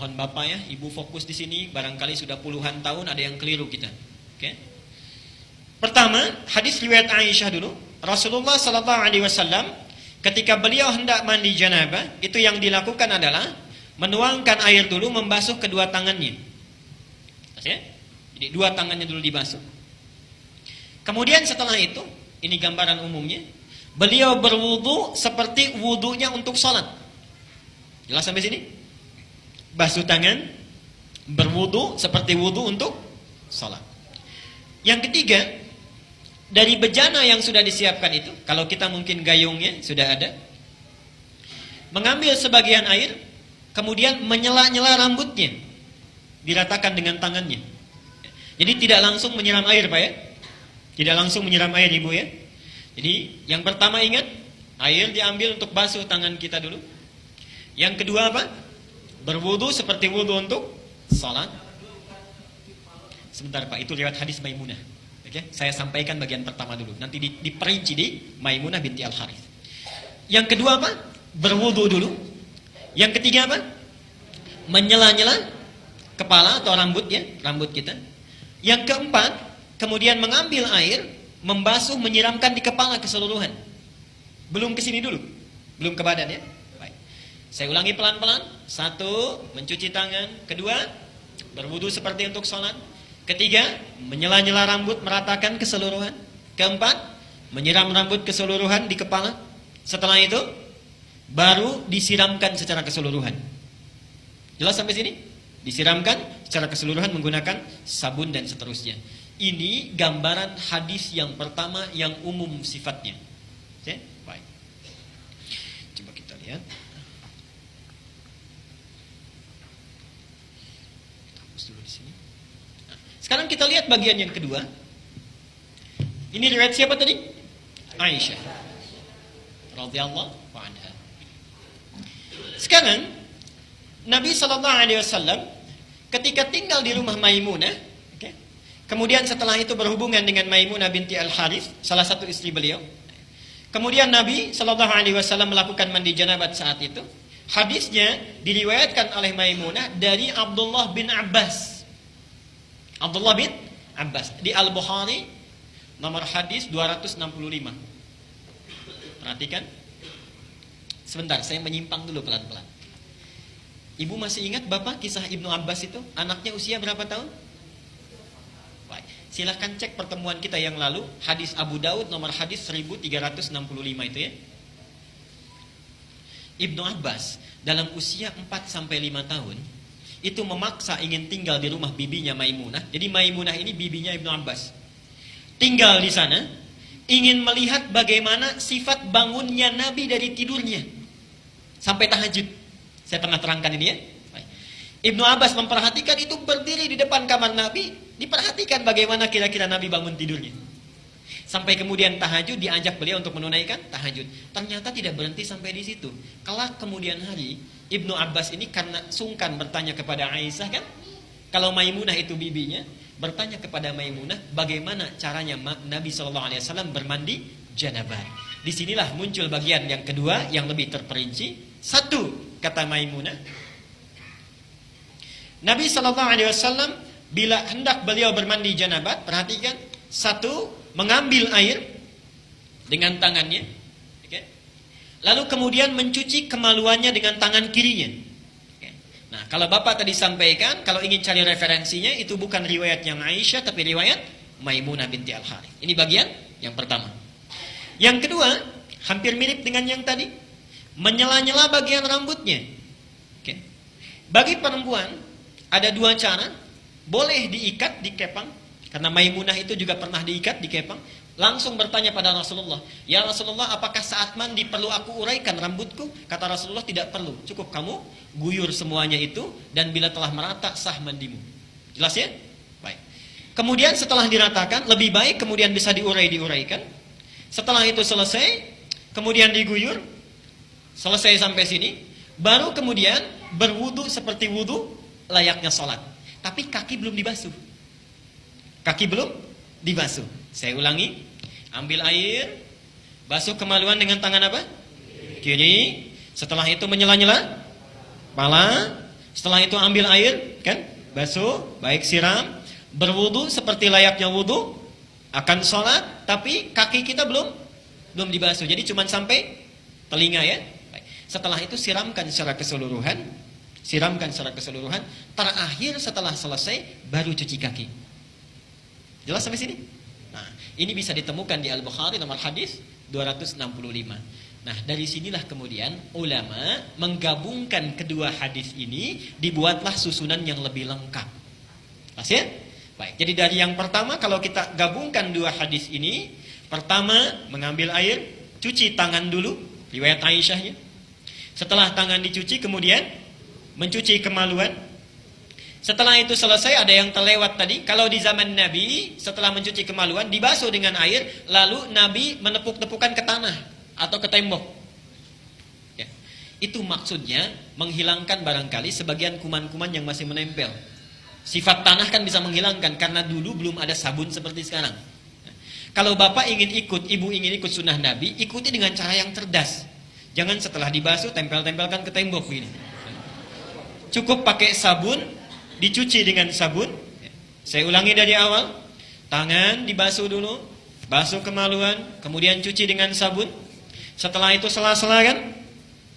Mohon Bapak ya, Ibu fokus di sini, barangkali sudah puluhan tahun ada yang keliru kita. Oke. Pertama, hadis riwayat Aisyah dulu. Rasulullah sallallahu alaihi wasallam ketika beliau hendak mandi janabah, itu yang dilakukan adalah menuangkan air dulu, membasuh kedua tangannya. Oke? Jadi dua tangannya dulu dibasuh. Kemudian setelah itu, ini gambaran umumnya, beliau berwudu seperti wudunya untuk sholat. Jelas sampai sini? Basuh tangan, berwudu seperti wudu untuk sholat. Yang ketiga, dari bejana yang sudah disiapkan itu, kalau kita mungkin gayungnya sudah ada, mengambil sebagian air, kemudian menyela-nyela rambutnya, diratakan dengan tangannya. Jadi tidak langsung menyiram air, Pak ya? Tidak langsung menyiram air, Ibu ya? Jadi yang pertama ingat, air diambil untuk basuh tangan kita dulu. Yang kedua apa? Berwudu seperti wudu untuk salat. Sebentar Pak, itu lewat hadis Maimunah. Oke, saya sampaikan bagian pertama dulu. Nanti diperinci di Maimunah binti Al-Harith. Yang kedua apa? Berwudu dulu. Yang ketiga apa? Menyela-nyela kepala atau rambut ya, rambut kita. Yang keempat, kemudian mengambil air, membasuh, menyiramkan di kepala keseluruhan. Belum ke sini dulu. Belum ke badan ya. Baik. Saya ulangi pelan-pelan. Satu, mencuci tangan. Kedua, berwudu seperti untuk sholat. Ketiga, menyela-nyela rambut, meratakan keseluruhan. Keempat, menyiram rambut keseluruhan di kepala. Setelah itu, baru disiramkan secara keseluruhan. Jelas sampai sini? Disiramkan secara keseluruhan menggunakan sabun dan seterusnya. Ini gambaran hadis yang pertama yang umum sifatnya. Oke? Baik. Coba kita lihat. Dulu di sini. Nah, sekarang kita lihat bagian yang kedua. Ini riwayat siapa tadi? Aisyah radhiyallahu anha. Sekarang Nabi sallallahu alaihi wasallam ketika tinggal di rumah Maimunah, okay, kemudian setelah itu berhubungan dengan Maimunah binti Al-Harith, salah satu istri beliau. Kemudian Nabi sallallahu alaihi wasallam melakukan mandi janabat saat itu. Hadisnya diriwayatkan oleh Maimunah dari Abdullah bin Abbas. Abdullah bin Abbas di Al-Bukhari nomor hadis 265. Perhatikan. Sebentar, saya menyimpang dulu pelan-pelan. Ibu masih ingat Bapak kisah Ibnu Abbas itu? Anaknya usia berapa tahun? Baik. Silahkan cek pertemuan kita yang lalu, hadis Abu Daud nomor hadis 1365 itu ya. Ibnu Abbas dalam usia 4-5 tahun itu memaksa ingin tinggal di rumah bibinya Maimunah. Jadi Maimunah ini bibinya Ibnu Abbas. Tinggal di sana, ingin melihat bagaimana sifat bangunnya Nabi dari tidurnya sampai tahajud. Saya pernah terangkan ini ya. Ibnu Abbas memperhatikan itu, berdiri di depan kamar Nabi, diperhatikan bagaimana kira-kira Nabi bangun tidurnya. Sampai kemudian tahajud, diajak beliau untuk menunaikan tahajud. Ternyata tidak berhenti sampai di situ. Kelak kemudian hari, Ibnu Abbas ini karena sungkan bertanya kepada Aisyah kan, kalau Maimunah itu bibinya, bertanya kepada Maimunah bagaimana caranya Nabi SAW bermandi janabah. Disinilah muncul bagian yang kedua yang lebih terperinci. Satu, kata Maimunah, Nabi SAW bila hendak beliau bermandi janabah, perhatikan, satu, mengambil air dengan tangannya, okay, lalu kemudian mencuci kemaluannya dengan tangan kirinya. Okay. Nah, kalau Bapak tadi sampaikan, kalau ingin cari referensinya, itu bukan riwayat yang Aisyah, tapi riwayat Maimunah binti Al-Harith. Ini bagian yang pertama. Yang kedua, hampir mirip dengan yang tadi, menyela-nyela bagian rambutnya. Okay. Bagi perempuan, ada dua cara. Boleh diikat, dikepang. Karena Maimunah itu juga pernah diikat, dikepang. Langsung bertanya pada Rasulullah, ya Rasulullah, apakah saat mandi perlu aku uraikan rambutku? Kata Rasulullah, tidak perlu. Cukup kamu guyur semuanya itu, dan bila telah merata, sah mandimu. Jelas ya? Baik. Kemudian setelah diratakan, lebih baik kemudian bisa diuraikan. Setelah itu selesai, kemudian diguyur. Selesai sampai sini, baru kemudian berwudu seperti wudu layaknya sholat. Tapi kaki belum dibasuh. Kaki belum dibasuh. Saya ulangi. Ambil air, basuh kemaluan dengan tangan apa? Kiri. Setelah itu menyela-nyela kepala. Setelah itu ambil air, kan? Basuh, baik siram, berwudu seperti layaknya wudu, akan sholat, tapi kaki kita belum dibasuh. Jadi cuma sampai telinga ya. Baik. Setelah itu siramkan secara keseluruhan. Terakhir setelah selesai baru cuci kaki. Jelas sampai sini? Nah, ini bisa ditemukan di Al-Bukhari nomor hadis 265. Nah, dari sinilah kemudian ulama menggabungkan kedua hadis ini, dibuatlah susunan yang lebih lengkap. Pas ya? Baik, jadi dari yang pertama kalau kita gabungkan dua hadis ini, pertama mengambil air, cuci tangan dulu, riwayat Aisyahnya. Setelah tangan dicuci kemudian mencuci kemaluan. Setelah itu selesai, ada yang terlewat tadi. Kalau di zaman Nabi, setelah mencuci kemaluan, dibasuh dengan air, lalu Nabi menepuk-tepukan ke tanah atau ke tembok. Ya. Itu maksudnya menghilangkan barangkali sebagian kuman-kuman yang masih menempel. Sifat tanah kan bisa menghilangkan, karena dulu belum ada sabun seperti sekarang. Kalau bapak ingin ikut, ibu ingin ikut sunnah Nabi, ikuti dengan cara yang cerdas. Jangan setelah dibasuh, tempel-tempelkan ke tembok begini. Cukup pakai sabun, dicuci dengan sabun. Saya ulangi dari awal. Tangan dibasuh dulu, basuh kemaluan, kemudian cuci dengan sabun. Setelah itu sela-sela kan?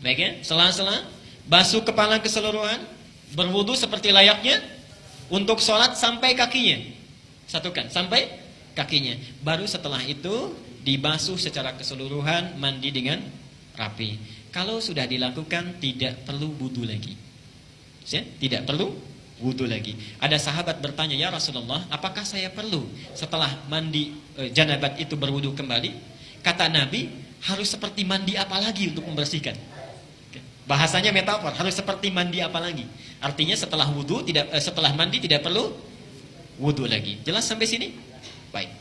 Baik ya, sela-sela, basuh kepala keseluruhan, berwudu seperti layaknya untuk sholat sampai kakinya. Satukan, sampai kakinya. Baru setelah itu dibasuh secara keseluruhan, mandi dengan rapi. Kalau sudah dilakukan, tidak perlu wudu lagi. Ya, tidak perlu wudu lagi. Ada sahabat bertanya, ya Rasulullah, apakah saya perlu setelah mandi janabat itu berwudu kembali? Kata Nabi, harus seperti mandi apa lagi untuk membersihkan? Bahasanya metafor, harus seperti mandi apa lagi? Artinya setelah wudu setelah mandi tidak perlu wudu lagi. Jelas sampai sini? Baik.